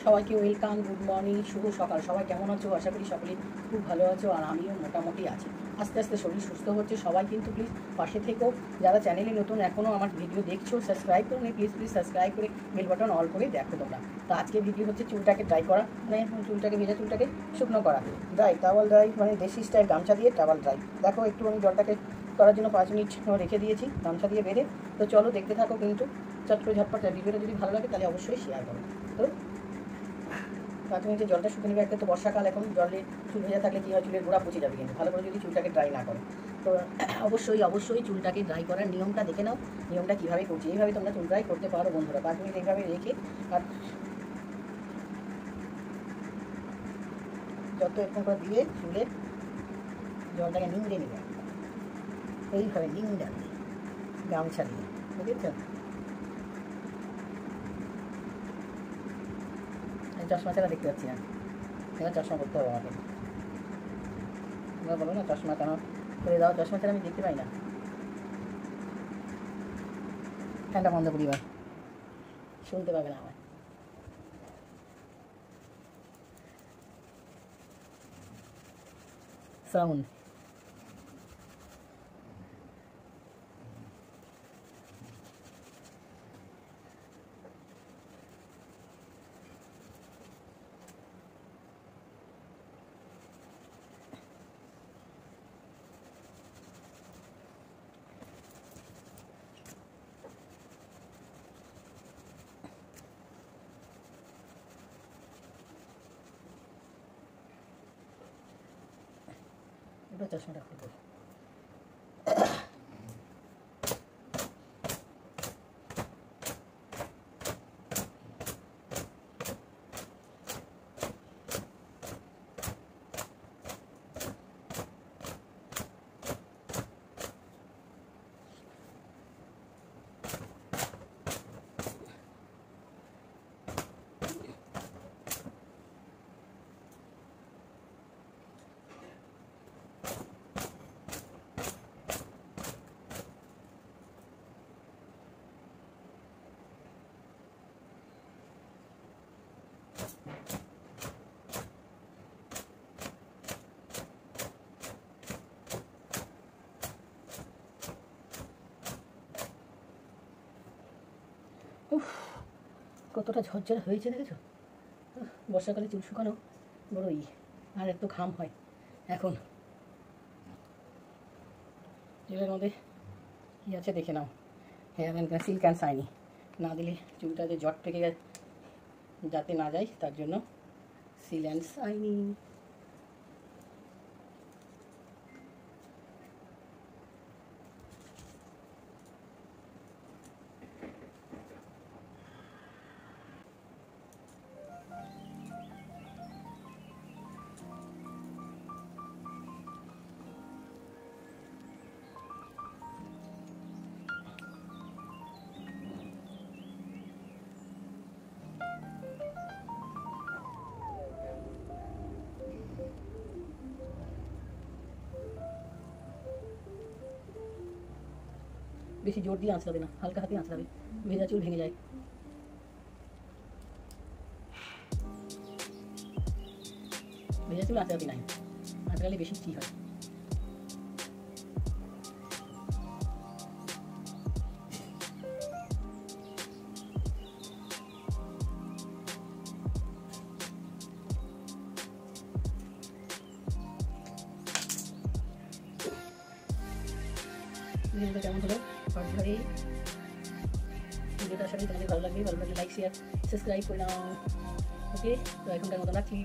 সবাইকে welcome, good morning, শুভ সকাল। সবাই কেমন আছো? আশা করি সকলেই খুব ভালো আছো, আর আমিও মোটামুটি আছি। আস্তে আস্তে শরীর সুস্থ হচ্ছে। সবাই কিন্তু প্লিজ পাশে থেকেও, যারা চ্যানেলে নতুন এখনও আমার ভিডিও দেখছো সাবস্ক্রাইব করো নি, প্লিজ সাবস্ক্রাইব করে বেল বাটন অল করে দেখো তোমরা। তো আজকে ভিডিও হচ্ছে চুলটাকে ড্রাই করা, মানে চুলটাকে ভেজা চুলটাকে শুকনো করা। ড্রাই টাওয়াল ড্রাই, মানে দেশি স্টাইল গামছা দিয়ে টাওয়াল ড্রাই। দেখো একটু আমি জলটাকে করার জন্য 5 মিনিট রেখে দিয়েছি গামছা দিয়ে বেঁধে। তো চলো দেখতে থাকো, কিন্তু চট করে ঝটপট। ভিডিওটা যদি ভালো লাগে তাহলে অবশ্যই শেয়ার করো। তো 5 মিনিটে জলটা শুকিয়ে নেবে। একটা তো বর্ষাকাল, এখন জলে চুল ভেজা থাকলে কী হয়, চুলের গোড়া পচে যাবে কিন্তু ভালো করে যদি চুলটাকে ড্রাই না করো। তো অবশ্যই চুলটাকে ড্রাই করার নিয়মটা দেখে নাও। নিয়মটা কীভাবে করছি, এইভাবে তোমরা চুল ড্রাই করতে পারো বন্ধুরা। 5 মিনিট এইভাবে রেখে আর যত এরকম করে দিয়ে চুলে জলটাকে নিংড়ে নেবে, এইভাবে নিংড়ে গামছা দিয়ে, বুঝেছ? চশমা ছাড়া দেখতে পাচ্ছি না, এবার চশমা করতে হবে আমাকে। তোমরা বলো না চশমা কেন করে দাও, চশমা ছাড়া আমি দেখতে পাই না। ফ্যানটা বন্ধ করি, এবার শুনতে পাবে না আমার সাউন্ড। এবার চশমাটা খুলবো। কতটা ঝরঝরে হয়েছে দেখেছো? বর্ষাকালে চুল শুকানো বড়ই, আর একটু ঘাম হয়। এখন চুলের মধ্যে কী আছে দেখে নাও। Hair and silk and shiny না দিলে চুলটা যে জট থেকে যাতে না যায়, তার জন্য সিল্ক অ্যান্ড শাইনি। বেশি জোর দিয়ে আঁচড়াবে না, হালকা হাতে আঁচড়াবে, ভেজা চুল ভেঙে যায়। ভেজা চুল আঁচড়াবে নাই, আঁচড়ালে বেশি ঠিক হয়। ভিডিওটা কেমন হলো ঝরঝরে? ভিডিওটা আসলে তোমাদের ভালো লাগবে, ভালো লাগলে লাইক শেয়ার সাবস্ক্রাইব করে নাও। ওকে, তো এখনকার মতো রাখছি।